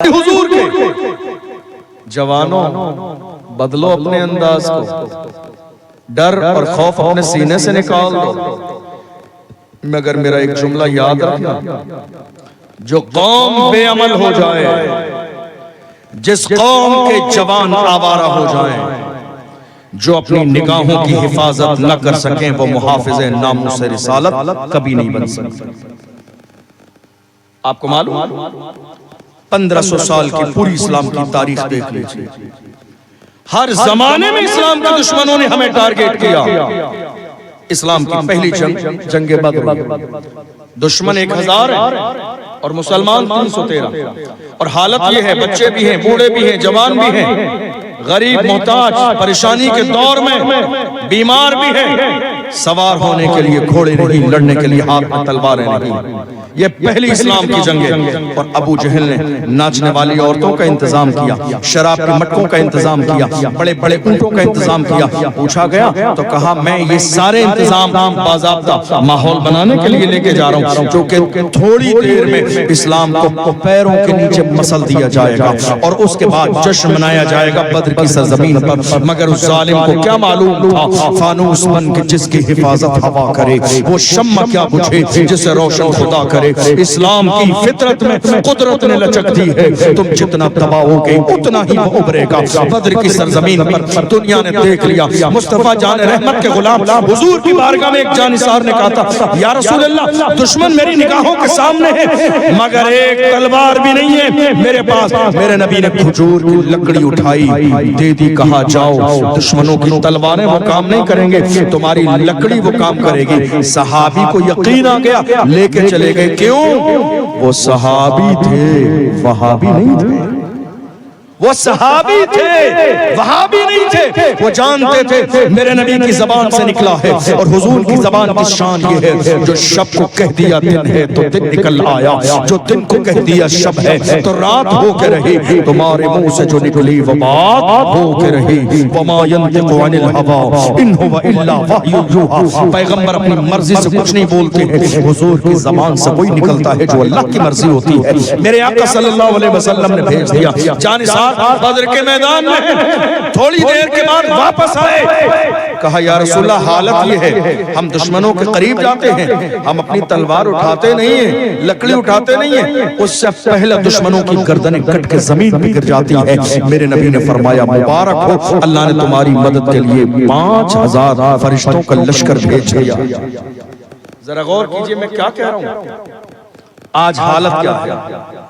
حضور کے جوانوں بدلو اپنے انداز کو، ڈر اور خوف اپنے سینے سے نکال دو، مگر میرا ایک جملہ یاد رکھنا، جو قوم بے عمل ہو جائے، جس قوم کے جوان آوارہ ہو جائیں، جو اپنی نگاہوں کی حفاظت نہ کر سکیں، وہ محافظ ناموس رسالت کبھی نہیں بن سکتے۔ آپ کو معلوم 1500 سال کی پوری اسلام کی تاریخ دیکھ لیجئے، ہر زمانے میں اسلام کے دشمنوں نے ہمیں ٹارگیٹ کیا۔ اسلام کی پہلی جنگ بدر، دشمن 1000 ہیں اور مسلمان 313، اور حالت یہ ہے بچے بھی ہیں، بوڑھے بھی ہیں، جوان بھی ہیں، غریب محتاج پریشانی کے دور میں بیمار بھی ہیں، سوار ہونے کے لیے گھوڑے نہیں، لڑنے کے لیے ہاتھ میں تلواریں نہیں۔ یہ پہلی اسلام کی جنگ ہے، اور ابو جہل نے ناچنے والی عورتوں کا انتظام کیا، شراب کے مٹکوں کا انتظام کیا، بڑے بڑے اونٹوں کا انتظام کیا۔ پوچھا گیا تو کہا میں یہ سارے انتظام باضابطہ ماحول بنانے کے لیے لے کے جا رہا ہوں، جو کہ تھوڑی دیر میں اسلام کو پیروں کے نیچے مسل دیا جائے گا، اور اس کے بعد جشن منایا جائے گا بدر کی سرزمین پر۔ مگر اس ظالم کو کیا معلوم تھا، فانوس بن کے جس کی حفاظت ہوا کرے، وہ شمع کیا بجھے جسے روشن خدا کرے۔ اسلام کی فطرت میں قدرت نے لچک دی ہے، تم جتنا تباہ ہوگے اتنا ہی وہ ابھرے گا۔ بدر کی سرزمین پر دنیا نے دیکھ لیا، مصطفیٰ جان رحمت کے غلام حضور کی بارگاہ میں ایک جانثار نے کہا تھا، یا رسول اللہ دشمن میری نگاہوں کے سامنے ہے، مگر ایک تلوار بھی نہیں ہے میرے پاس۔ میرے نبی نے کھجور کی لکڑی اٹھائی، دے دی، کہا جاؤ دشمنوں کی تلواریں وہ کام نہیں کریں گے، تمہاری لکڑی وہ کام کرے گی۔ صحابی کو یقین آ گیا، لے کے چلے گئے۔ کیوں؟ وہ صحابی تھے، وہابی نہیں تھے۔ وہ صحابی تھے، وہابی نہیں تھے۔ وہ جانتے تھے میرے نبی کی زبان سے نکلا ہے، اور حضور کی زبان کی شان یہ ہے، جو شب کو کہہ دیا دن ہے تو دن نکل آیا، جو دن کو کہہ دیا شب ہے تو رات ہو کے رہی، تمہارے منہ سے جو نکلی وہ بات ہو کے رہی۔ وما ينطق عن الهوى ان هو الا وحی یوحی۔ پیغمبر اپنی مرضی سے کچھ نہیں بولتے ہیں، حضور کی زبان سے وہی نکلتا ہے جو اللہ کی مرضی ہوتی ہے۔ میرے آقا صلی اللہ علیہ وسلم نے بھیج دیا، جانثار بدر کے میدان میں تھوڑی دیر کے بعد واپس آئے، کہا یا رسول اللہ حالت یہ ہے، ہم دشمنوں کے قریب جاتے ہیں، ہم اپنی تلوار اٹھاتے نہیں ہیں، لکڑی اٹھاتے نہیں ہیں، اس سے پہلے دشمنوں کی گردنیں کٹ کے زمین پہ گر جاتی ہے۔ میرے نبی نے فرمایا مبارک ہو، اللہ نے تمہاری مدد کے لیے 5000 فرشتوں کا لشکر بھیج دیا۔ ذرا غور کیجئے میں کیا کہہ رہا ہوں، آج حالت کیا ہے؟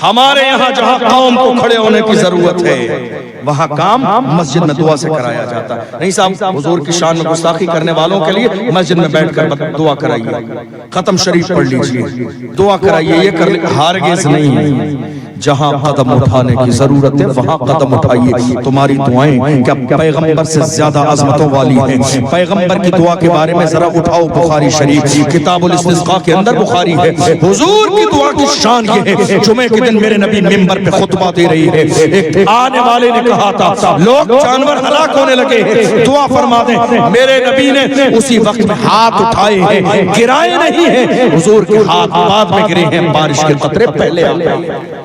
ہمارے یہاں جہاں قوم کو کھڑے ہونے کی ضرورت ہے، وہاں کام مسجد میں دعا سے کرایا جاتا ہے۔ نہیں صاحب حضور کی شان میں گستاخی کرنے والوں کے لیے مسجد میں بیٹھ کر دعا کرائیے، ختم شریف پڑھ لیجئے، دعا کرائیے، یہ کر ہرگز نہیں۔ جہاں قدم اٹھانے کی ضرورت ہے وہاں قدم اٹھائیے۔ تمہاری دعائیں کیا پیغمبر سے زیادہ عظمتوں والی ہیں؟ پیغمبر کی دعا کے بارے میں ذرا اٹھاؤ بخاری شریف کتاب الاستسقاء کے اندر بخاری ہے، حضور کی دعا کی شان یہ ہے، جمعے کے دن میرے نبی منبر پہ خطبہ دے رہی ہے، ایک آنے والے نے کہا تھا لوگ جانور ہلاک ہونے لگے ہیں، دعا فرما دیں۔ میرے نبی نے اسی وقت میں ہاتھ اٹھائے ہیں، گرائے نہیں ہیں، حضور کے ہاتھ بعد میں گرے ہیں، بارش کے قطرے پہلے آ گئے۔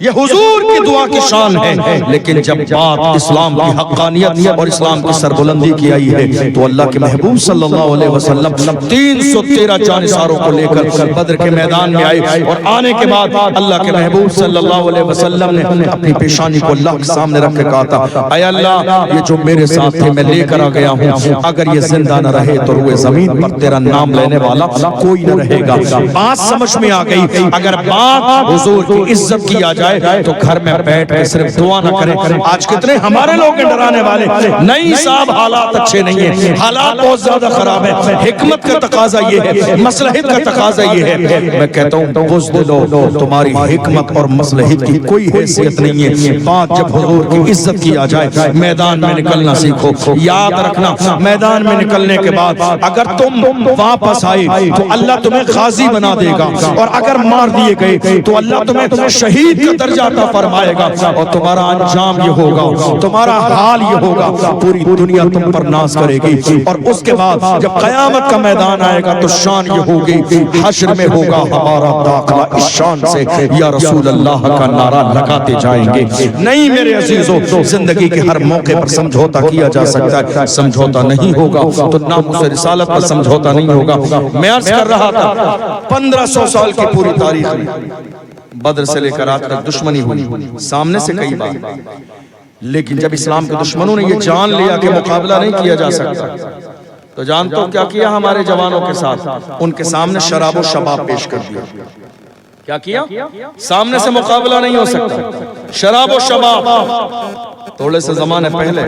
یہ حضور کی دعا کی شان ہے، لیکن جب بات اسلام کی حقانیت اور اسلام کی سربلندی کی آئی ہے تو اللہ کے محبوب صلی اللہ علیہ وسلم 313 جانثاروں کو لے کر بدر کے میدان میں آئے، اور آنے کے بعد اللہ کے محبوب صلی اللہ علیہ وسلم نے اپنی پیشانی کو اللہ کے سامنے رکھ کے کہا تھا، اے اللہ یہ جو میرے ساتھ تھے میں لے کر آ گیا ہوں، اگر یہ زندہ نہ رہے تو روئے زمین پر تیرا نام لینے والا کوئی نہ رہے گا۔ بات سمجھ میں آ گئی، اگر بات حضور کی عزت کی آ جائے تو گھر میں بیٹھ کے صرف دعا نہ کریں۔ آج کتنے ہمارے لوگ ڈرانے والے، نہیں صاحب حالات اچھے نہیں ہیں، حالات بہت زیادہ خراب ہیں، حکمت کا تقاضا یہ ہے، مصلحت کا تقاضا یہ ہے۔ میں کہتا ہوں بزدلو، تمہاری حکمت اور مصلحت کی کوئی حیثیت نہیں ہے۔ بات جب حضور کی عزت کی آ جائے میدان میں نکلنا سیکھو۔ یاد رکھنا میدان میں نکلنے کے بعد اگر تم واپس آئے تو اللہ تمہیں غازی بنا دے گا، اور اگر مار دیے گئے تو اللہ تمہیں شہید کا درجہ عطا فرمائے گا اور تمہارا انجام یہ ہوگا, تمہارا حال یہ ہوگا, پوری دنیا تم پر ناز کرے گی. اور اس کے بعد جب قیامت کا میدان آئے گا تو شان یہ ہوگی, حشر میں ہوگا ہمارا داخلہ اس شان سے یا رسول اللہ کا نعرہ لگاتے جائیں گے. نہیں میرے عزیزو, زندگی کے ہر موقع پر سمجھوتا کیا جا سکتا ہے, سمجھوتا نہیں ہوگا تو ناموس رسالت پر سمجھوتا نہیں ہوگا. میں عرض کر رہا تھا 1500 سال کی پوری تاریخ میں بدر سے لے کر آج تک دشمنی ہوئی, سامنے سے کئی بار, لیکن جب اسلام کے دشمنوں نے یہ جان لیا کہ مقابلہ نہیں کیا جا سکتا تو جانتے ہو کیا کیا ہمارے جوانوں کے ساتھ؟ ان کے سامنے شراب و شباب پیش کر دیا. کیا کیا؟ سامنے سے مقابلہ نہیں ہو سکتا, شراب و شباب. تھوڑے سے زمانے پہلے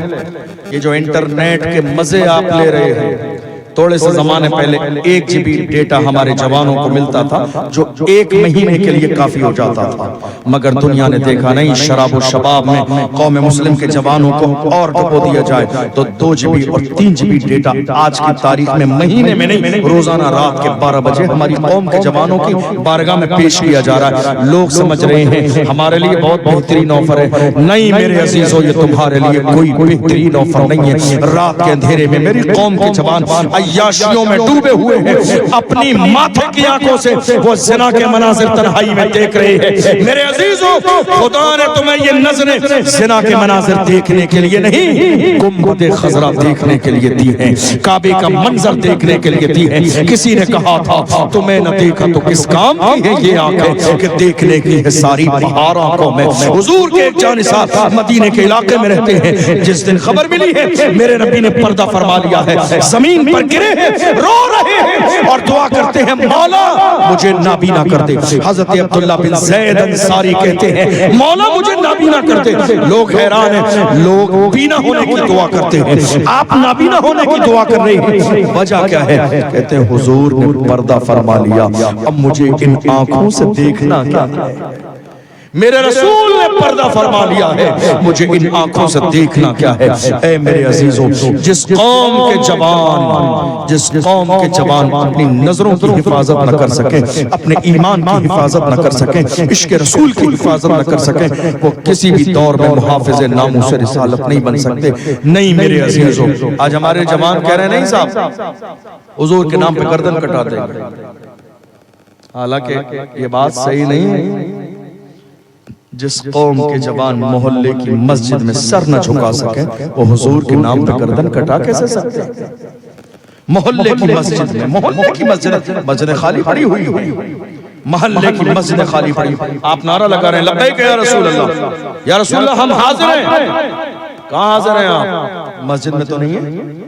یہ جو انٹرنیٹ کے مزے آپ لے رہے ہیں, تھوڑے سے زمانے پہلے 1 GB ڈیٹا ہمارے جوانوں کو ملتا تھا جو 1 مہینے کے لیے کافی ہو جاتا تھا. مگر دنیا نے دیکھا نہیں, شراب و شباب میں قوم مسلم کے جوانوں کو اور ڈبو دیا جائے تو 2 GB اور 3 GB ڈیٹا آج کی تاریخ میں مہینے میں نہیں, روزانہ رات کے 12 بجے ہماری قوم کے جوانوں کی بارگاہ میں پیش کیا جا رہا ہے. لوگ سمجھ رہے ہیں ہمارے لیے بہت بہترین آفر ہے. نہیں میرے عزیزو, یہ تمہارے لیے کوئی بہترین آفر نہیں ہے. رات کے اندھیرے میں میری قوم کے جوان عیاشیوں میں ڈوبے ہوئے ہیں, اپنی ماتھے کی آنکھوں سے وہ زنا کے مناظر تنہائی میں دیکھ رہے ہیں. میرے عزیزو, خدا نے تمہیں یہ نظریں زنا کے مناظر دیکھنے کے لیے نہیں, گنبد خضرا دیکھنے کے لیے دی ہیں, کعبے کا منظر دیکھنے کے لیے دی ہیں. کسی نے کہا تھا تمہیں نہ دیکھا تو کس کام کی ہے یہ آنکھیں کہ دیکھنے کی ہے ساری بہار آنکھوں میں. حضور کے ایک جانثار مدینے کے علاقے میں رہتے ہیں, جس دن خبر ملی ہے میرے نبی نے پردہ فرما لیا ہے, زمین پر گرے ہیں, رو رہے ہیں اور دعا کرتے ہیں مولا مجھے نابینا کر دے. حضرت عبداللہ بن زید انصاری کہتے ہیں مولا مجھے نابینا کر دے. لوگ حیران ہیں, لوگ بینا ہونے کی دعا کرتے ہیں, آپ نابینا ہونے کی دعا کر رہے ہیں, وجہ کیا ہے؟ کہتے ہیں حضور نے پردہ فرما لیا, اب مجھے ان آنکھوں سے دیکھنا کیا ہے. میرے رسول نے پردہ فرما لیا ہے, مجھے ان آنکھوں سے دیکھنا کیا ہے. اے میرے عزیزوں, جس قوم کے جوان اپنی نظروں کی حفاظت نہ کر سکیں, اپنے ایمان کی حفاظت نہ کر سکیں, عشق رسول کی حفاظت نہ کر سکیں, وہ کسی بھی دور میں محافظ ناموس رسالت نہیں بن سکتے. نہیں میرے عزیزوں, آج ہمارے جوان کہہ رہے ہیں نہیں صاحب حضور کے نام پہ گردن کٹا دیں, حالانکہ یہ بات صحیح نہیں ہے. جس قوم کے جوان محلے کی مسجد میں سر نہ جھکا سکیں وہ حضور کے نام پہ گردن کٹا کیسے سکتے ہیں؟ محلے کی مسجد میں, محلے کی مسجد خالی پڑی ہوئی, محلے کی مسجد خالی پڑی, آپ نعرہ لگا رہے ہیں لبیک یا رسول اللہ, یا رسول اللہ ہم حاضر ہیں. کہاں حاضر ہیں آپ؟ مسجد میں تو نہیں ہے,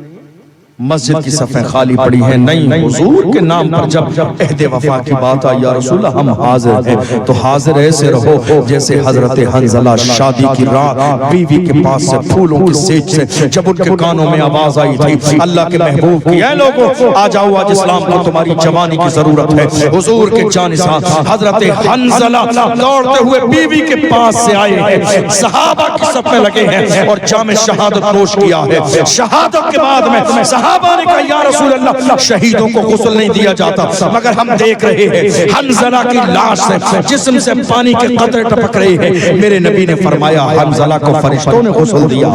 مسجد کی صفیں خالی پڑی ہیں. نہیں, حضور کے نام پر جب عہد وفا کی بات آئی یا رسول اللہ ہم حاضر ہیں, تو حاضر ایسے رہو جیسے حضرت حنزلہ شادی کی رات بیوی کے پاس سے پھولوں کی سیج سے جب ان کے کانوں میں آواز آئی تھی اللہ کے محبوب کی, اے لوگوں آ جاؤ, آج اسلام کو تمہاری جوانی کی ضرورت ہے. حضور کے جانثار حضرت حنزلہ دوڑتے ہوئے بیوی کے پاس سے آئے ہیں, صحابہ کی صف میں لگے ہیں اور جام شہادت نوش کیا ہے. شہادت کے بعد میں صحابہ نے کہا یا رسول اللہ شہیدوں کو غسل نہیں دیا جاتا, مگر ہم دیکھ رہے ہیں حنزلہ کی لاش سے جسم سے پانی کے قطرے ٹپک رہے ہیں. میرے نبی نے فرمایا حنزلہ کو فرشتوں نے غسل دیا,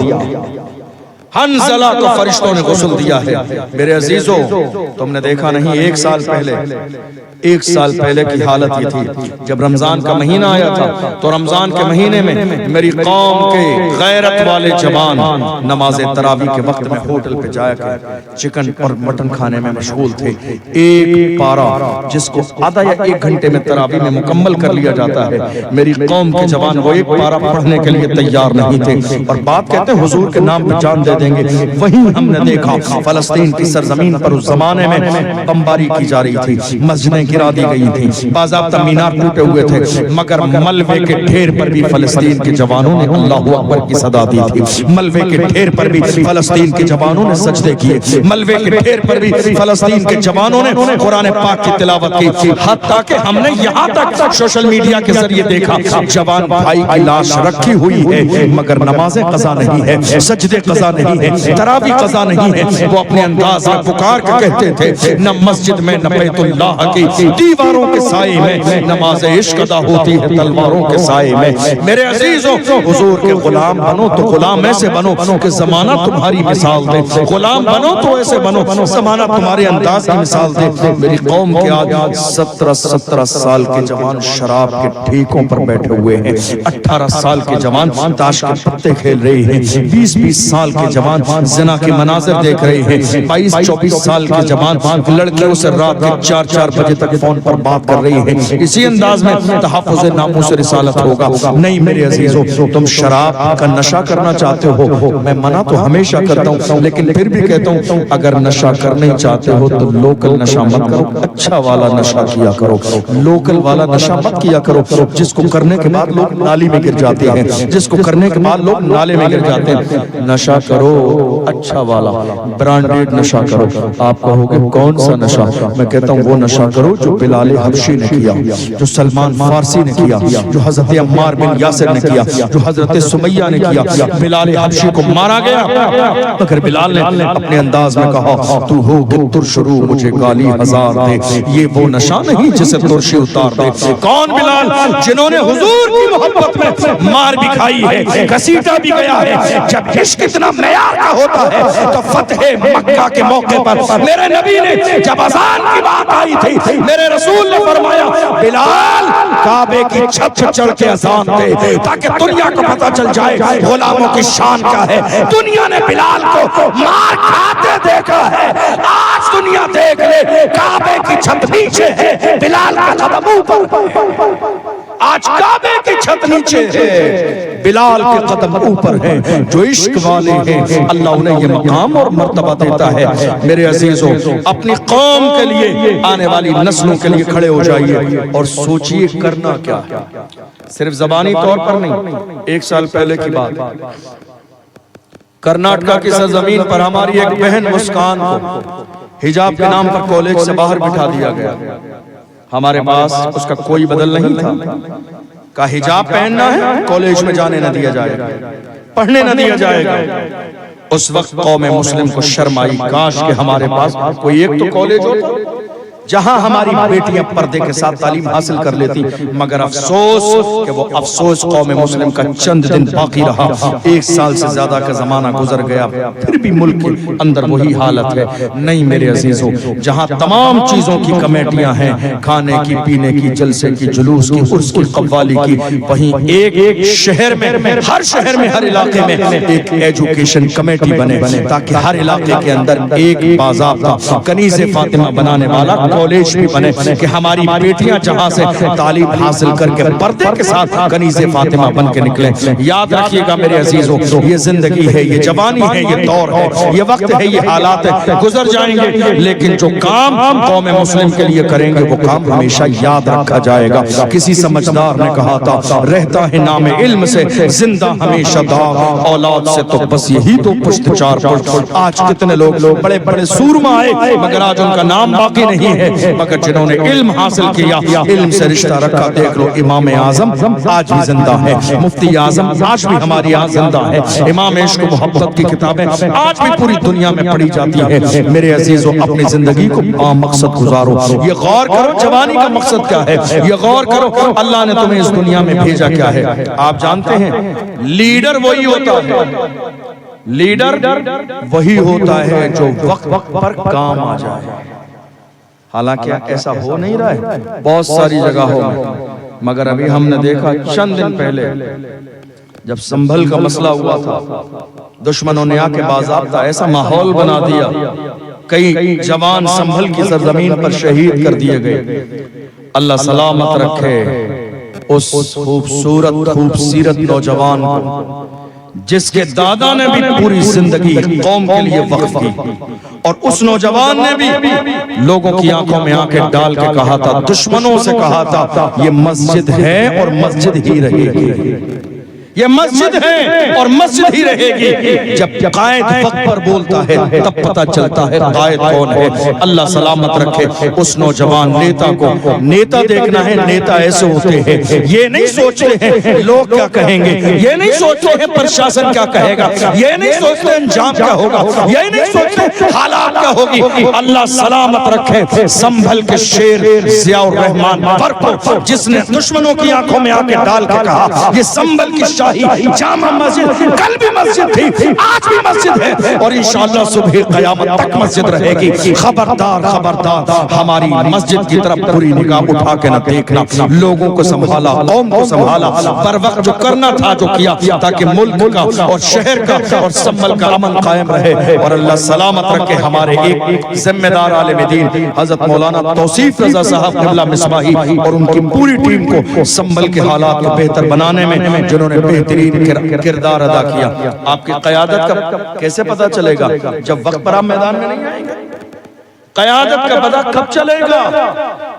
حنزلہ کو فرشتوں نے غسل دیا ہے. میرے عزیزو, تم نے دیکھا نہیں, ایک سال پہلے کی حالت یہ تھی جب رمضان کا مہینہ آیا تھا تو رمضان کے مہینے میں میری قوم کے غیرت والے جوان نماز تراویح کے وقت میں ہوٹل پہ جایا کر چکن اور مٹن کھانے میں مشغول تھے. ایک پارا جس کو آدھا یا 1 گھنٹے میں تراویح میں مکمل کر لیا جاتا ہے, میری قوم کے جوان وہ ایک پارا پڑھنے کے لیے تیار نہیں تھے اور بات کہتے ہیں حضور کے نام پہ جان دے دیں گے. وہیں ہم نے دیکھا فلسطین کی سرزمین پر اس زمانے میں بمباری کی جا رہی تھی, مسجدیں گرا دی گئی تھی, باضابطہ مینار ٹوٹے ہوئے تھے, مگر ملبے کے ڈھیر پر بھی فلسطین کے جوانوں نے اللہ اکبر کی صدا دی تھی. ملبے کے ڈھیر پر بھی فلسطین کے جوانوں نے سجدے کیے, ملبے کے ڈھیر پر بھی فلسطین کے جوانوں نے قرآن پاک کی تلاوت کی. حتیٰ کہ ہم نے یہاں تک سوشل میڈیا کے ذریعے دیکھا جوان بھائی کی لاش رکھی ہوئی ہے مگر نمازیں قضا نہیں ہے, سجدے قضا نہیں نہیں ہے, تراویح قضا نہیں ہے. وہ اپنے انداز میں پکار کے کہتے تھے نہ مسجد میں نہ بیت اللہ کی دیواروں کے سائے میں نماز عشق ادا ہوتی ہے تلواروں کے سائے میں. میرے عزیزوں حضور کے غلام بنو تو غلام ایسے بنو کہ زمانہ تمہاری مثال دے, غلام بنو تو ایسے بنو زمانہ تمہارے انداز کی مثال دے. میری قوم کے آج 17 سال کے جوان شراب کے ٹھیکوں پر بیٹھے ہوئے ہیں, 18 سال کے جوان تاش کے پتے کھیل رہے ہیں, 20 سال کے جوان زنا کے مناظر دیکھ رہے ہیں, 22-24 سال کے جوان لڑکیوں سے رات کے 4 بجے تک فون پر بات کر رہی ہیں. اسی انداز میں تحفظ ناموس رسالت ہوگا. نہیں میرے عزیزوں, تم شراب کا نشہ کرنا چاہتے ہو, میں منع تو ہمیشہ کرتا ہوں لیکن پھر بھی کہتا ہوں اگر نشہ کرنا ہی چاہتے ہو تو لوکل نشہ مت کرو, اچھا والا نشہ کیا کرو. لوکل والا نشہ مت کیا کرو جس کو کرنے کے بعد لوگ نالی میں گر جاتے ہیں, جس کو کرنے کے بعد لوگ نالے میں گر جاتے ہیں. نشہ کرو اچھا والا, برانڈیڈ نشہ کرو. آپ کہو گے کون سا نشہ؟ میں کہتا ہوں وہ نشہ کرو جو بلال حبشی نے کیا, جو سلمان فارسی نے کیا, جو حضرت عمار بن یاسر نے کیا, جو حضرت سمیہ نے کیا. بلال حبشی کو مارا گیا مگر بلال نے اپنے انداز میں کہا تو ہو کہ ترش رو مجھے گالی ہزار دے, یہ وہ نشہ نہیں جسے ترشی اتار دے. کون بلال؟ جنہوں نے حضور کی محبت میں مار بھی کھائی ہے, گھسیٹا بھی گیا ہے. جب عشق اتنا معیار کا ہوتا ہے تو فتح مکہ کے موقع پر میرے نبی نے جب اذان کی بات آئی تھی, میرے رسول نے فرمایا بلال کعبے کی چھت چڑھ کے اذان دے تاکہ دنیا کو پتہ چل جائے غلاموں کی شان کیا ہے. دنیا نے بلال کو مار کھاتے دیکھا ہے, آج دنیا دیکھ لے کعبے کی چھت نیچے ہے, بلال کا قدم اوپر. آج کعبے کی چھت نیچے ہے, بلال کے قدم اوپر ہیں. جو عشق والے ہیں اللہ انہیں یہ مقام اور مرتبہ دیتا ہے. میرے عزیزوں اپنی قوم کے لیے, آنے والی نسلوں کے لیے کھڑے ہو جائیے اور سوچئے کرنا کیا ہے. صرف زبانی طور پر نہیں. 1 سال پہلے کی بات, کرناٹکا کی سرزمین پر ہماری ایک بہن مسکان کو حجاب کے نام پر کالج سے باہر بٹھا دیا گیا. ہمارے پاس اس کا کوئی بدل نہیں تھا. کہا حجاب پہننا ہے, کالج میں جانے نہ دیا جائے گا, پڑھنے نہ دیا جائے گا. اس وقت قوم مسلم کو شرم آئی, کاش کہ ہمارے پاس کوئی ایک تو کالج ہوتا جہاں ہماری بیٹیاں پردے کے ساتھ تعلیم حاصل کر لیتی. مگر افسوس کہ وہ افسوس قوم مسلم کا چند دن باقی رہا. 1 سال سے زیادہ کا زمانہ گزر گیا, پھر بھی ملک کے اندر وہی حالت ہے. نہیں میرے عزیزوں, جہاں تمام چیزوں کی کمیٹیاں ہیں, کھانے کی, پینے کی, جلسے کی, جلوس کی, عرس کی, قوالی کی, وہیں ایک شہر میں, ہر شہر میں, ہر علاقے میں ایک ایجوکیشن کمیٹی بنے تاکہ ہر علاقے کے اندر ایک باضابطہ کنیز فاطمہ بنانے والا کالج بھی بنے کہ ہماری بیٹیاں جہاں سے تعلیم حاصل کر کے پردے کے ساتھ کنیز فاطمہ بن کے نکلیں. یاد رکھیے گا میرے عزیزوں, یہ زندگی ہے, یہ جوانی ہے, یہ دور ہے, یہ وقت ہے, یہ حالات ہے, گزر جائیں گے. لیکن جو کام قوم مسلم کے لیے کریں گے وہ کام ہمیشہ یاد رکھا جائے گا. کسی سمجھدار نے کہا تھا رہتا ہے نام علم سے زندہ ہمیشہ داغ, اولاد سے تو بس یہی تو پشت چار پشت. آج کتنے لوگ بڑے بڑے سورما آئے مگر آج ان کا نام باقی نہیں ہے. مگر جنہوں نے علم حاصل کیا, علم سے رشتہ رکھا, دیکھ لو امام اعظم آج بھی زندہ ہے, مفتی اعظم آج بھی ہمارے یہاں زندہ ہے, امام عشق و محبت کی کتابیں آج بھی پوری دنیا میں پڑھی جاتی ہیں. میرے عزیزوں اپنی زندگی کو مقصد گزارو. یہ غور کرو جوانی کا مقصد کیا ہے, یہ غور کرو اللہ نے تمہیں اس دنیا میں بھیجا کیا ہے. آپ جانتے ہیں لیڈر وہی ہوتا ہے, لیڈر وہی ہوتا ہے جو وقت پر کام آ جائے. حالانکہ ایسا ہو نہیں رہا ہے بہت ساری جگہوں میں, مگر ابھی ہم نے دیکھا چند دن پہلے جب سنبھل کا مسئلہ ہوا تھا, دشمنوں نے آ کے باضابطہ ایسا ماحول بنا دیا, کئی جوان سنبھل کی سرزمین پر شہید کر دیے گئے. اللہ سلامت رکھے اس خوبصورت نوجوان کو جس کے دادا نے بھی پوری زندگی قوم کے لیے وقف کی, اور اس نوجوان نے بھی لوگوں کی آنکھوں میں آنکھیں ڈال کے کہا تھا, دشمنوں سے کہا تھا یہ مسجد ہے اور مسجد ہی رہے گی, یہ مسجد ہے اور مسجد ہی رہے گی. جب قائد وقت پر بولتا ہے تب پتہ چلتا ہے قائد کون ہے. اللہ سلامت رکھے اس نوجوان نیتا کو. نیتا دیکھنا ہے, نیتا ایسے ہوتے ہیں, یہ نہیں سوچتے ہیں لوگ کیا کہیں گے, یہ نہیں سوچتے ہیں پرشاسن کیا کہے گا, یہ نہیں سوچتے انجام کیا ہوگا, یہ نہیں سوچتے حالات کیا ہوگی. اللہ سلامت رکھے سنبھل کے شیر ضیاء الرحمان برپر, جس نے دشمنوں کی آنکھوں میں آنکھیں ڈال کے کہا یہ سنبھل کی شاہی جامع مسجد کل بھی مسجد تھی, آج بھی مسجد ہے, اور انشاءاللہ صبح قیامت تک مسجد رہے گی. خبردار خبردار, ہماری مسجد کی طرف پوری نگاہ اٹھا کے نہ دیکھنا. لوگوں کو سنبھالا, قوم کو سنبھالا, پر وقت جو کرنا تھا جو کیا, تاکہ ملک کا اور شہر کا اور سنبھل کا امن قائم رہے. اور اللہ سلامت رکھے ہمارے ایک ذمہ دار عالم دین حضرت مولانا توصیف رضا صاحب قبلہ مصباحی اور ان کی پوری ٹیم کو سنبھل کے حالات کو بہتر بنانے میں جنہوں نے بہترین کردار ادا کیا. آپ کی قیادت کا کیسے پتہ چلے گا جب وقت پر آپ میدان میں نہیں آئیں گے؟ قیادت کا پتہ کب چلے گا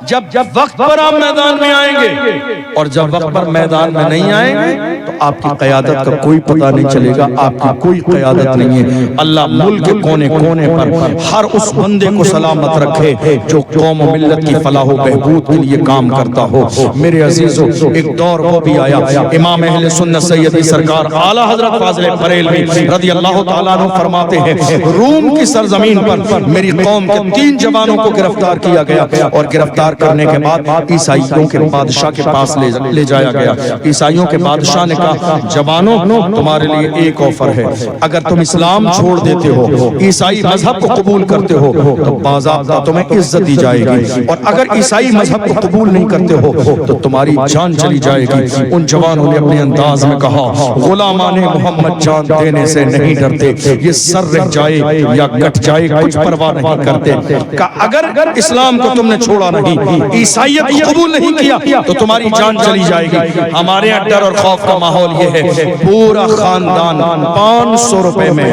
جب وقت پر آپ میدان میں آئیں گے, اور جب وقت پر میدان میں نہیں آئیں گے تو آپ کی قیادت کا کوئی پتہ نہیں چلے گا, آپ کی کوئی قیادت نہیں ہے. اللہ ملک کے کونے کونے پر ہر اس بندے کو سلامت رکھے جو قوم و ملت کی فلاح و بہبود کے لیے کام کرتا ہو. میرے عزیزو, ایک دور وہ بھی آیا, امام اہل سنت سیدی سرکار اعلیٰ حضرت فاضل بریلوی رضی اللہ تعالیٰ عنہ فرماتے ہیں, روم کی سرزمین پر میری قوم کے 3 جوانوں کو گرفتار کیا گیا, اور گرفتار کرنے کے بعد عیسائیوں کے بادشاہ کے پاس لے جایا گیا. عیسائیوں کے بادشاہ نے کہا جوانوں تمہارے لیے ایک آفر ہے, اگر تم اسلام چھوڑ دیتے ہو, عیسائی مذہب کو قبول کرتے ہو تو باضابطہ تمہیں عزت دی جائے گی, اور اگر عیسائی مذہب کو قبول نہیں کرتے ہو تو تمہاری جان چلی جائے گی. ان جوانوں نے اپنے انداز میں کہا غلامان محمد جان دینے سے نہیں ڈرتے, یہ سر رہ جائے یا کٹ جائے کچھ پرواہ نہیں کرتے. کہ اگر اسلام کو تم نے چھوڑا نہیں, عیسائیت کو قبول نہیں کیا تو تمہاری جان چلی جائے گی. ہمارے یہاں ڈر اور خوف کا ماحول یہ ہے, پورا خاندان 500 روپے میں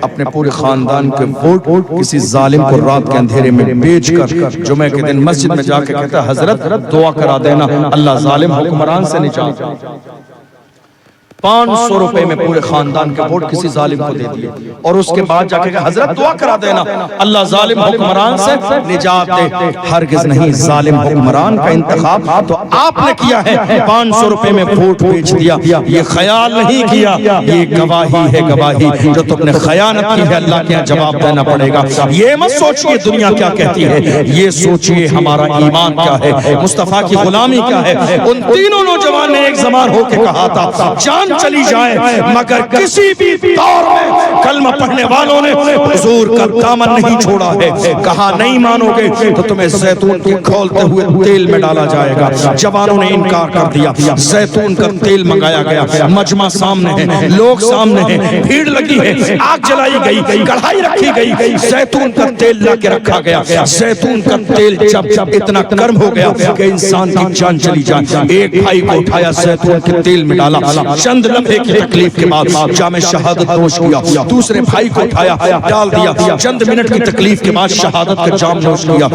اپنے پورے خاندان کے ووٹ کسی ظالم کو رات کے اندھیرے میں بیچ کر جمعہ کے دن مسجد میں جا کے کہتا ہے حضرت دعا کرا دینا اللہ ظالم حکمران سے نجات. 500 روپے میں پورے خاندان کے ووٹ کسی ظالم کو دے دیے, اور اس کے بعد جا کے کہا حضرت دعا کرا دینا اللہ ظالم حکمران سے نجات دے. ہرگز نہیں, ظالم حکمران کا انتخاب تو آپ نے کیا ہے, 500 روپے میں ووٹ بیچ دیا. یہ خیال نہیں کیا, یہ گواہی ہے گواہی, جو تم نے خیانت کی ہے اللہ کے یہاں جواب دینا پڑے گا. یہ مت سوچئے دنیا کیا کہتی ہے, یہ سوچئے ہمارا ایمان کیا ہے, مصطفیٰ کی غلامی کیا ہے. ان تینوں نوجوان نے ایک زمان ہو کے کہا تھا جان چلی جائے مگر کسی بھی دور میں کلمہ پڑھنے والوں نے حضور کا دامن نہیں چھوڑا ہے. کہا نہیں مانو گے تو تمہیں زیتون کے کھولتے ہوئے تیل میں ڈالا جائے گا. جوانوں نے انکار کر دیا. زیتون کا تیل منگایا گیا, مجمع سامنے ہے, لوگ سامنے ہیں, بھیڑ لگی ہے, آگ جلائی گئی, کڑھائی رکھی گئی, زیتون کا تیل لا کے رکھا گیا. زیتون کا تیل جب اتنا گرم ہو گیا کہ انسان کی جان چلی جائے, ایک بھائی کو اٹھایا زیتون کے تیل میں ڈالا, چند لمحے کی تکلیف کے بعد جام شہادت نوش کیا. دوسرے بھائی کو اٹھایا ڈال دیا, چند منٹ کی تکلیف کے بعد شہادت کا جام نوش کیا.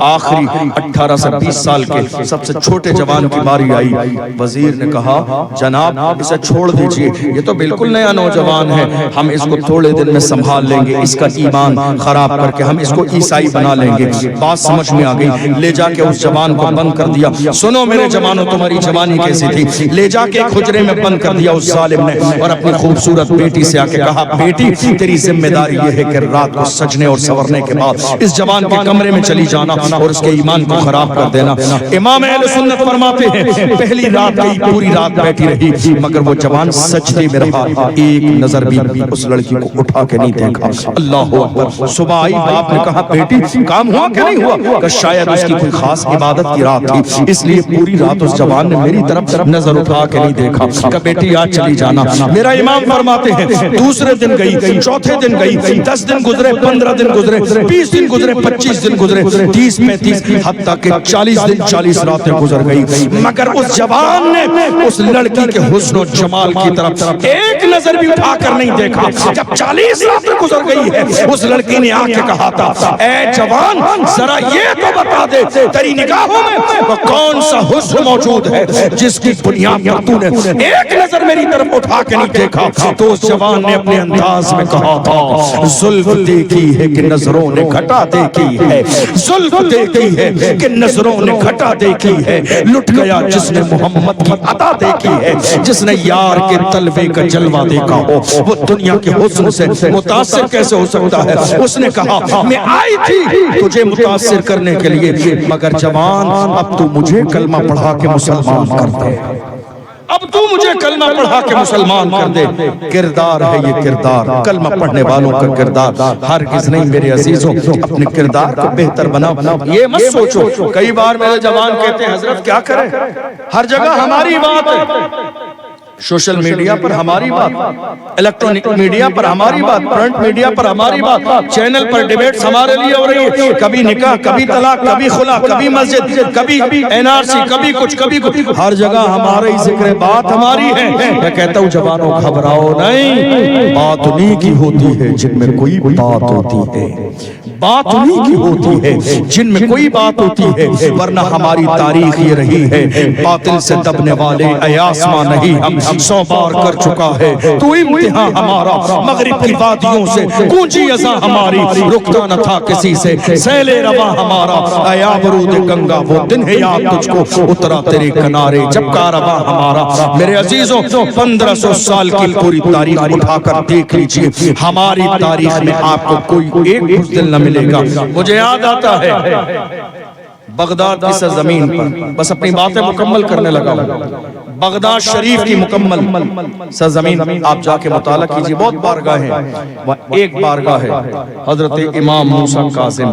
آخری 18 سے 20 سال کے سب سے چھوٹے جوان کی باری آئی. وزیر نے کہا جناب اسے چھوڑ دیجئے, یہ تو بالکل نیا نوجوان ہے, ہم اس کو تھوڑے دن میں سنبھال لیں گے, اس کا ایمان خراب کر کے ہم اس کو عیسائی بنا لیں گے. بات سمجھ میں آ گئی, لے جا کے اس جوان کو بند کر دیا. سنو میرے جوانوں تمہاری جوانی کیسی تھی, لے جا کے ایک حجرے میں بند کر دیا اس ظالم نے, اور اپنی خوبصورت بیٹی سے آ کے کہا بیٹی تیری ذمہ داری یہ ہے کہ رات کو سجنے اور سورنے کے بعد اس جوان کے کمرے میں چلی جانا اور اس کے ایمان کو خراب کر دینا. امام اہل سنت فرماتے ہیں پہلی رات گئی, پوری رات بیٹھی رہی, مگر وہ جوان سجدے میں رہا, ایک نظر بھی اس لڑکی کو اٹھا کے نہیں دیکھا. اللہ اکبر. صبح آئی, باپ نے کہا بیٹی کام ہوا کہ نہیں ہوا؟ کہ شاید اس کی کوئی خاص عبادت کی رات تھی, اس لیے پوری رات اس جوان نے میری طرف نظر اٹھا کے نہیں دیکھا. کہ بیٹی آج چلی جانا. میرا امام فرماتے ہیں دوسرے دن گئی, چوتھے دن گئی, 10 دن گزرے, 15 دن گزرے, 20 دن گزرے, 25 دن گزرے, 30 35 حتیٰ کہ 40 دن 40 راتیں گزر گئی, مگر اس جوان نے اس لڑکی کے حسن و جمال کی طرف ایک نظر بھی اٹھا کر نہیں دیکھا. جب 40 راتیں گزر گئی ہے, اس لڑکی نے آ کے کہا تھا اے جوان ذرا یہ تو بتا دے تیری نگاہوں میں وہ کون سا حسن موجود ہے جس کی بنیاد پر تو نے ایک نظر نظر میری طرف اٹھا کے نہیں دیکھا تو اس جوان نے اپنے انداز میں کہا تھا زلف دیکھی ہے کہ نظروں نے گھٹا دیکھی ہے، زلف دیکھی ہے کہ نظروں نے گھٹا دیکھی ہے، لٹ گیا جس نے محمد کی عطا دیکھی ہے، جس نے یار کے تلوے کا جلوہ دیکھا ہو وہ دنیا کے حسن سے متاثر کیسے ہو سکتا ہے؟ اس نے کہا میں آئی تھی تجھے متاثر کرنے کے لیے، مگر جوان اب تو مجھے کلمہ پڑھا کے مسلمان کر دے، اب تو مجھے کلمہ پڑھا کے مسلمان کر دے۔ کردار ہے یہ کردار، کلمہ پڑھنے والوں کا کردار ہرگز نہیں میرے عزیزوں، اپنے کردار کو بہتر بناؤ۔ یہ مت سوچو، کئی بار میرے جوان کہتے ہیں حضرت کیا کریں، ہر جگہ ہماری بات ہے، سوشل میڈیا پر ہماری بات، الیکٹرونک میڈیا پر ہماری بات، پرنٹ میڈیا پر ہماری بات، چینل پر ڈیبیٹس ہمارے لیے ہو رہی ہے، کبھی نکاح، کبھی طلاق، کبھی خلا، کبھی مسجد، کبھی NRC، کبھی کچھ کبھی کچھ، ہر جگہ ہمارا ہی ذکر، بات ہماری ہے۔ میں کہتا ہوں جوانوں گھبراؤ نہیں، بات انہی کی ہوتی ہے جن میں کوئی بات ہوتی ہے، بات انہی کی ہوتی ہے جن میں کوئی بات ہوتی ہے، ورنہ ہماری تاریخ یہ رہی ہے باطل سے دبنے والے اے آسمان نہیں ہم 100 بار کر چکا ہے تو امتحان ہمارا، مغرب کی وادیوں سے گونجی اذاں ہماری، رکتا نہ تھا کسی سے سیل رواں ہمارا، اے آبرود گنگا وہ دن ہے یاد تجھ کو اترا تیرے کنارے جب کارواں ہمارا۔ میرے عزیزوں 1500 سال کی پوری تاریخ اٹھا کر دیکھ لیجئے، ہماری تاریخ میں آپ کو کوئی ایک بزدل نہ ملے گا۔ مجھے یاد آتا ہے بغداد کی سرزمین پر، بس اپنی باتیں مکمل کرنے لگا ہوں، بغداد شریف کی مکمل سرزمین آپ جا کے مطالعہ کیجئے، بہت بارگاہیں ہیں، وہ ایک بارگاہ ہے حضرت امام موسیٰ کاظم،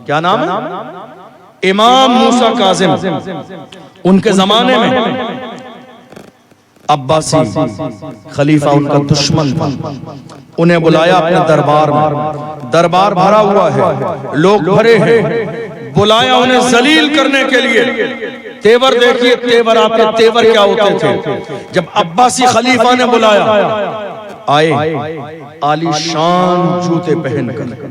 کیا نام ہے؟ امام موسیٰ کاظم۔ ان کے زمانے میں عباسی خلیفہ ان کا دشمن تھا، انہیں بلایا اپنے دربار میں، دربار بھرا ہوا ہے، لوگ بھرے ہیں، بلایا انہیں ذلیل کرنے کے لیے۔ تیور دیکھیے، تیور آپ کے تیور کیا ہوتے تھے؟ جب عباسی خلیفہ نے بلایا آئے، عالی شان جوتے پہن کر،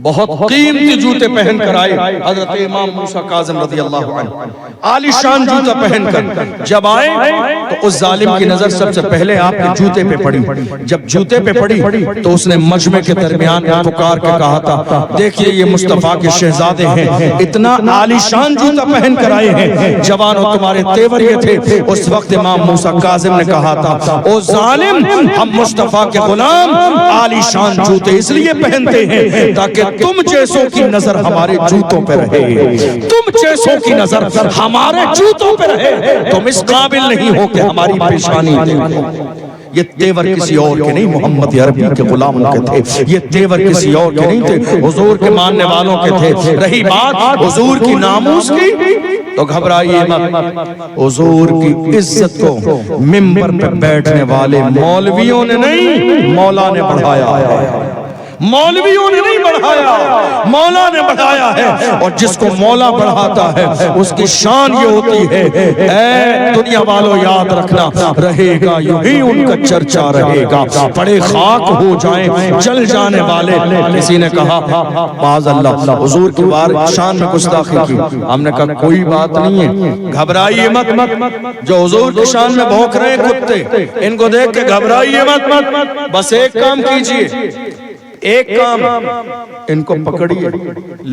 بہت قیمتی جوتے پہن کر آئے حضرت امام موسیٰ کاظم رضی اللہ عنہ، عالی شان جوتا پہن کر جب آئے تو اس ظالم کی نظر سب سے پہلے آپ کے جوتے پہ پڑی۔ جب جوتے پہ پڑی تو اس نے مجمع کے درمیان پکار کے کہا تھا دیکھیے یہ مصطفیٰ کے شہزادے ہیں، اتنا عالی شان جوتا پہن کر آئے ہیں، جوانوں تمہارے تیور یہ تھے۔ اس وقت امام موسیٰ کاظم نے کہا تھا او ظالم، ہم مصطفیٰ کے غلام عالی شان جوتے اس لیے پہنتے ہیں تاکہ تم جیسوں کی نظر ہمارے جوتوں پہ رہے، تم جیسوں کی نظر ہمارے جوتوں پہ رہے، تم اس قابل نہیں ہو کہ ہماری پیشانی دیکھو۔ یہ تیور کسی اور کے نہیں، محمد عربی کے غلاموں کے تھے، یہ تیور کسی اور کے نہیں تھے، حضور کے ماننے والوں کے تھے۔ رہی بات حضور کی ناموس کی تو گھبرائیے مت، حضور کی عزت کو منبر پہ بیٹھنے والے مولویوں نے نہیں، مولا نے بڑھایا ہے، مولویوں نے نہیں بڑھایا، مولا نے بڑھایا ہے، اور جس کو مولا بڑھاتا ہے اس کی شان یہ ہوتی ہے اے دنیا والوں یاد رکھنا، رہے گا یوں ہی ان کا چرچا رہے گا، پڑے خاک ہو جائیں جل جانے والے۔ کسی نے کہا معاذ اللہ حضور کی بار شان میں گستاخی کی، ہم نے کہا کوئی بات نہیں ہے، گھبرائیے مت، جو حضور کی شان میں بھونک رہے ہیں کتے، ان کو دیکھ کے گھبرائیے مت، بس ایک کام کیجئے، ایک کام، ان کو پکڑیے،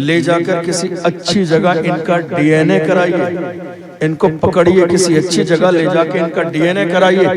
لے جا کر کسی اچھی جگہ ان کا DNA کرائیے، ان کو پکڑیے کسی اچھی جگہ لے جا کے ان کا DNA کرائیے،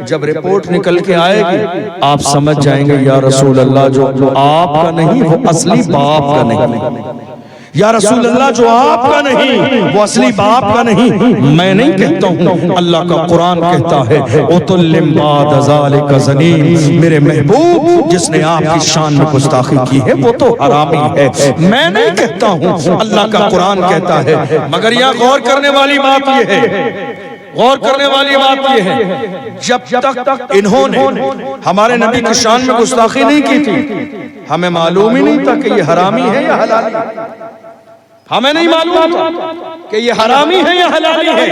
جب رپورٹ نکل کے آئے گی آپ سمجھ جائیں گے یا رسول اللہ جو آپ کا نہیں وہ اصلی باپ کا نہیں، یا رسول اللہ جو آپ کا نہیں وہ اصلی باپ کا نہیں، میں نہیں کہتا ہوں، اللہ کا قرآن کہتا ہے اُتُلِّمْ بَعْدَ ذَلِكَ زَنِيمٌ، میرے محبوب جس نے آپ کی شان میں گستاخی کی ہے وہ تو حرامی ہے، میں نہیں کہتا ہوں، اللہ کا قرآن کہتا ہے۔ مگر یہ غور کرنے والی بات یہ ہے، غور کرنے والی بات یہ ہے، جب تک انہوں نے ہمارے نبی کی شان میں گستاخی نہیں کی تھی ہمیں معلوم ہی نہیں تھا کہ یہ حرامی ہے یا حلالی، ہمیں نہیں معلوم تھا کہ یہ حرامی ہے یا حلالی ہے۔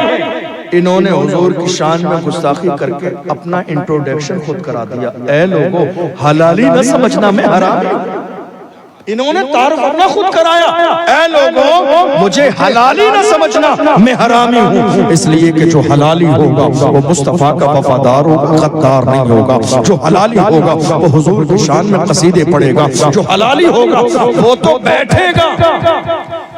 انہوں نے حضور کی شان میں گستاخی کر کے اپنا انٹروڈکشن خود کرا دیا، اے لوگوں حلالی نہ سمجھنا میں حرامی، انہوں نے تعارف اپنا خود کرایا، اے لوگوں مجھے حلالی نہ سمجھنا، میں حرامی ہوں، اس لیے کہ جو حلالی ہوگا وہ مصطفیٰ کا وفادار ہوگا، غدار نہیں ہوگا، جو حلالی ہوگا وہ حضور کی شان میں قصیدے پڑھے گا، جو حلالی ہوگا وہ تو بیٹھے گا،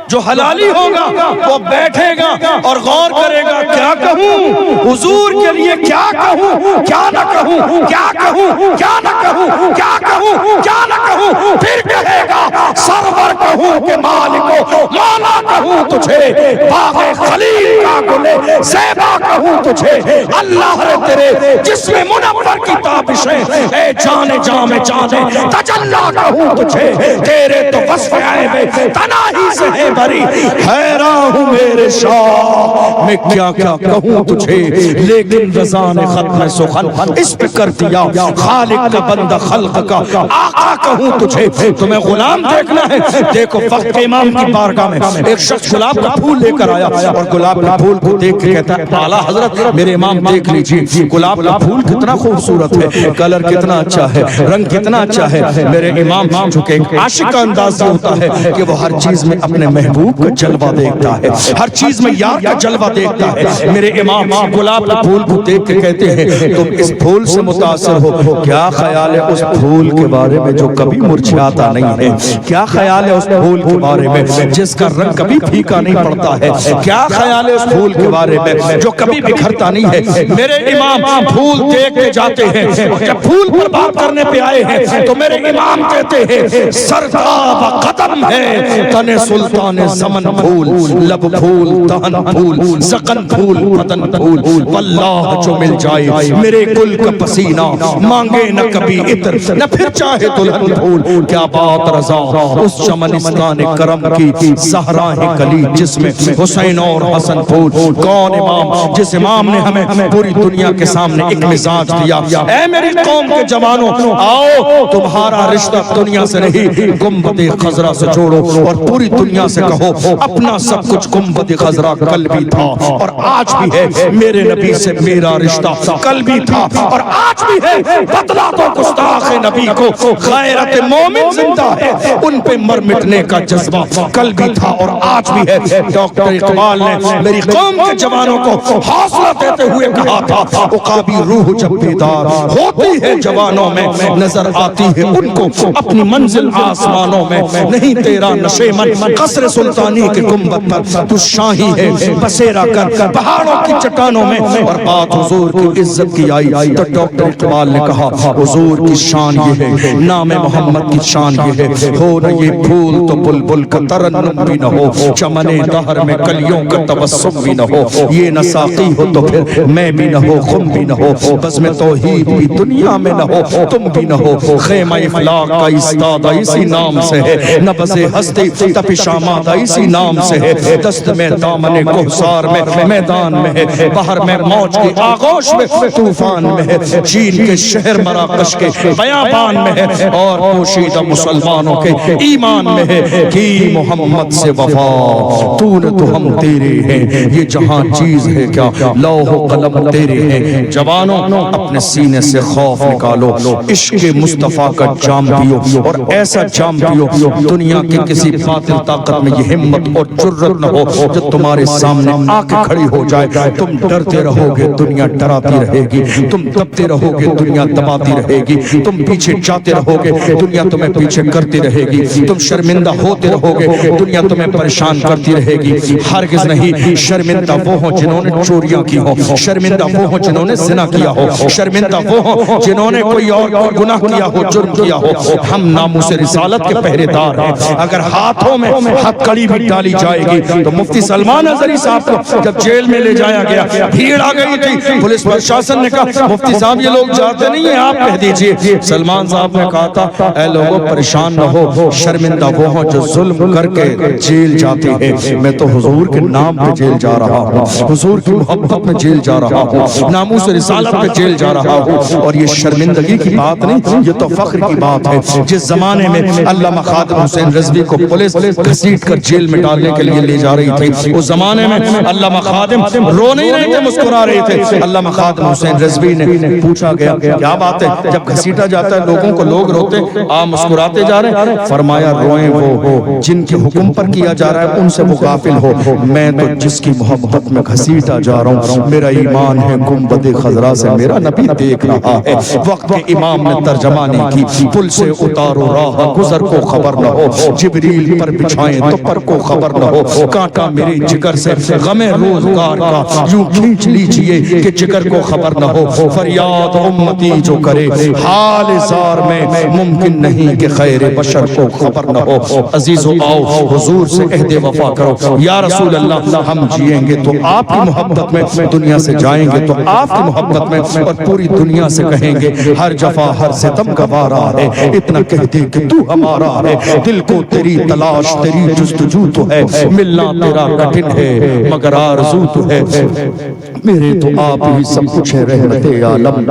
جو حلالی ہوگا وہ بیٹھے گا اور غور کرے گا، کیا کہوں حضور کے لیے، کیا کہوں کیا نہ کہوں، کیا کہوں کیا نہ کہوں، کیا کہوں کیا نہ کہوں، پھر کہے گا سرور کہوں کہ مالکو مولا کہوں تجھے، باغ خلیل کا گلے زیبا کہوں تجھے، اللہ رے تیرے جسم منور کی تابشیں، اے جان جام جانے تجلا کہوں تجھے، تیرے تو وصف عیب تناہی سے ہے بری، حیران ہوں میرے شاہ میں کیا کیا کہوں تجھے، لیکن رضا نے ختم سخن اس پہ کر دیا، خالق کا بندہ خلق کا آقا کہوں تجھے، تمہیں غلام دیکھنا ہے، دیکھو وقت کے امام کی بارگاہ میں ایک شخص گلاب کا پھول لے کر آیا اور گلاب کا پھول کو دیکھ کے کہتا ہے اعلیٰ حضرت میرے امام دیکھ لیجئے گلاب کا پھول کتنا خوبصورت ہے، کلر کتنا اچھا ہے، رنگ کتنا اچھا ہے، میرے امام چونکہ ایک عاشق کا انداز یہ ہوتا ہے کہ وہ ہر چیز میں اپنے محبوب کا جلوہ دیکھتا ہے، ہر چیز میں یار کا جلوہ دیکھتا ہے، میرے امام گلاب کے پھول کو دیکھ کے کہتے ہیں تم اس پھول سے متاثر ہو، کیا خیال ہے اس پھول کے بارے میں جو کبھی مرجھاتا نہیں ہے، کیا خیال ہے اس پھول کے بارے میں جس کا رنگ کبھی پھیکا نہیں پڑتا ہے، کیا خیال ہے اس پھول کے بارے میں جو کبھی بکھرتا نہیں ہے، میرے امام پھول دیکھ کے جاتے ہیں، جب پھول پر بات کرنے پہ آئے ہیں تو میرے امام کہتے ہیں سرتاب قدم ہے تن سلطان زمن پھول، لب پھول دہن پھول زقن پھول بدن پھول، واللہ جو مل جائے میرے گل کا پسینہ مانگے نہ کبھی عطر نہ پھر چاہے دلہن پھول، کیا بات رضا اس چمنستان کرم کی زہراہ کلی جس میں حسین اور حسن پھول، کون امام جس امام نے ہمیں پوری دنیا کے سامنے ایک مزاج دیا، اے میری قوم کے جوانوں آؤ تمہارا رشتہ دنیا سے نہیں گنبد خضرا سے جوڑو اور پوری دنیا سے کہو اپنا سب کچھ گنبد خضرا کل بھی تھا اور آج بھی ہے، میرے نبی سے میرا رشتہ کل بھی تھا اور آج بھی ہے، بدلا تو گستاخ نبی کو، غیرت مومن زندہ ہے ان پہ مر مٹنے کا جذبہ کل بھی تھا اور آج بھی ہے، ڈاکٹر اقبال نے میری قوم کے جوانوں کو حوصلہ دیتے ہوئے کہا تھا عقابی روح جب بیدار ہوتی ہے جوانوں میں نظر آتی ہے ان کو اپنی منزل آسمانوں میں، نہیں تیرا نشے من قصر سلطانی کے گنبد پر تو شاہی ہے بسیرا کر پہاڑوں کی چٹانوں میں، اور بات حضور کی عزت کی آئی تو ڈاکٹر اقبال نے کہا حضور کی شان یہ ہے، نام محمد کی شان یہ ہے، ہو نہ یہ پھول تو بلبل کا ترنم بھی نہ ہو، چمن دہر میں کلیوں کا تبسم بھی نہ ہو، یہ نہ ساقی ہو تو پھر میں بھی نہ ہو، خم بھی نہ ہو، بزم توحید بھی دنیا میں نہ ہو، تم بھی نہ ہو، خیمہ افلاق کا استادہ اسی نام سے ہے، نبض ہستی تپش آمادہ اسی نام سے ہے، دست میں دامن کوہسار میں میدان میں ہے، بحر میں موج کی آغوش میں طوفان میں ہے، چین کے شہر مراکش کے بیابان میں ہے، اور پوشیدہ مسلمانوں کے ایمان میں ہے، کی محمد سے وفا تو نے تو ہم تیرے ہیں، یہ جہاں چیز ہے کیا لوح و قلم تیرے ہیں، جوانوں اپنے سینے سے خوف نکالو، عشق مصطفیٰ کا جام پیو اور ایسا جام پیو دنیا کے کسی باطل طاقت میں یہ ہمت اور جرت نہ ہو جو تمہارے سامنے آ کے کھڑی ہو جائے، تم ڈرتے رہو گے دنیا ڈراتی رہے گی، تم دبتے رہو گے دنیا دباتی رہے گی، تم پیچھے جاتے رہو گے دنیا تمہیں پیچھے کرتی رہے گی، تم شرمندہ ہوتے رہو گے دنیا تمہیں پریشان کرتی رہے گی، ہرگز نہیں شرمندہ وہ ہوں جنہوں نے چوریاں کی ہو، شرمندہ وہ ہوں جنہوں نے زنا کیا ہو، شرمندہ وہ ہوں جنہوں نے کوئی اور گناہ کیا ہو، جرم کیا ہو، ہم ناموس رسالت کے پہرے دار ہیں، اگر ہاتھوں میں ہتھ کڑی بھی ڈالی جائے گی تو مفتی سلمان اظہری صاحب کو جب جیل میں لے جایا گیا بھیڑ آ گئی تھی، پولیس پرشاسن نے کہا مفتی صاحب یہ لوگ جاتے نہیں ہیں آپ کہہ دیجئے، سلمان صاحب نے کہا تھا اے لوگوں پریشان نہ ہو، شرمندہ وہ ہوں جو ظلم کر کے جیل جاتے ہیں، میں تو حضور کے نام پہ جیل جا رہا ہوں، حضور کی محبت میں جیل جا رہا ہوں، ناموس رسالت پہ جیل جا رہا ہوں، اور یہ شرمندگی کی بات نہیں، یہ تو فخر کی بات ہے، جس زمانے میں علامہ خادم حسین رضوی کو پولیس گھسیٹ کر جیل میں ڈالنے کے لیے لے جا رہی تھی. اس زمانے میں علامہ خادم رو نہیں رہے تھے, مسکرا رہے تھے. علامہ خادم حسین رضوی نے پوچھا گیا کیا بات ہے, جب گھسیٹا جاتا ہے لوگوں کو لوگ روتے, آپ مسکراتے جا رہے ہیں؟ فرمایا روئیں وہ جن کے حکم پر کیا جا رہا ہے ان سے وہ غافل ہو, میں تو جس کی محبت میں گھسیٹا جا رہا ہوں. میرا ایمان ہے گنبد خضرا سے میرا نبی دیکھ رہا ہے. وقت کے امام نے ترجمہ نہیں کی, پل سے اتارو راہ گزر کو خبر نہ ہو, جبریل پر بچھائیں تو پر کو خبر نہ ہو. کانٹا میرے جگر سے غم روزگار کا یوں کھینچ لیجئے کہ جگر کو خبر نہ ہو. فریاد امتی جو کرے حال زار میں ممکن نہیں کہ خیر بشر کو خبر نہ ہو. عزیزو آؤ حضور سے عہد وفا کرو. یا رسول اللہ ہم جئیں گے تو آپ کی محبت میں, دنیا سے جائیں گے تو آپ کی محبت میں, اور پوری دنیا سے کہیں گے ہر جفا ہر ستم گوارا ہے, اتنا کہہ دے کہ تو ہمارا ہے. دل کو تیری تلاش تیری جستجو تو ہے, ملنا تیرا کٹھن ہے مگر آرزو تو ہے. میرے تو آپ ہی سب کچھ ہے رحمت عالم,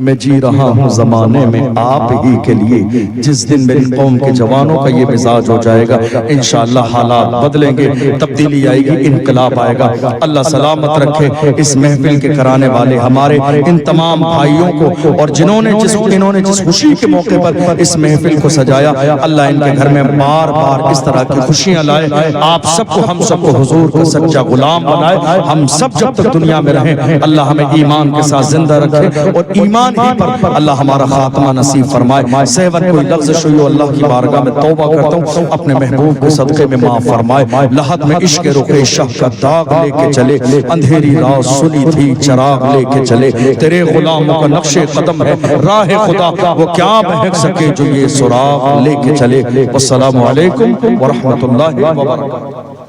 میں جی رہا ہوں زمانے میں آپ ہی کے لیے. جس دن میری قوم کے جوانوں کا یہ مزاج ہو جائے گا انشاءاللہ حالات بدلیں گے, تبدیلی آئے گی, انقلاب آئے گا. اللہ سلامت رکھے اس محفل کے کرانے والے ہمارے ان تمام بھائیوں کو, اور انہوں نے جس خوشی کے موقع پر اس محفل کو سجایا, اللہ ان کے گھر میں بار بار اس طرح کی خوشیاں لائے. آپ سب کو ہم سب کو حضور کا سچا غلام بنائے. ہم سب جب تک دنیا میں رہیں اللہ ہمیں ایمان کے ساتھ زندہ رکھے, اور ایمان ہی پر اللہ ہمارا خاتمہ نصیب فرمائے. سہون کوئی لفظ شویو اللہ کی بارگاہ میں توبہ کرتا ہوں, اپنے محبوب کے صدقے میں معاف فرمائے. لحد میں عشق رخ شاہ کا داغ لے کے چلے, اندھیری رات سنی تھی چراغ لے کے چلے. تیرے غلاموں کا نقش قدم ہے راہ خدا, وہ کیا بہک سکے جو یہ سراغ لے کے چلے. والسلام علیکم ورحمۃ اللہ وبرکاتہ.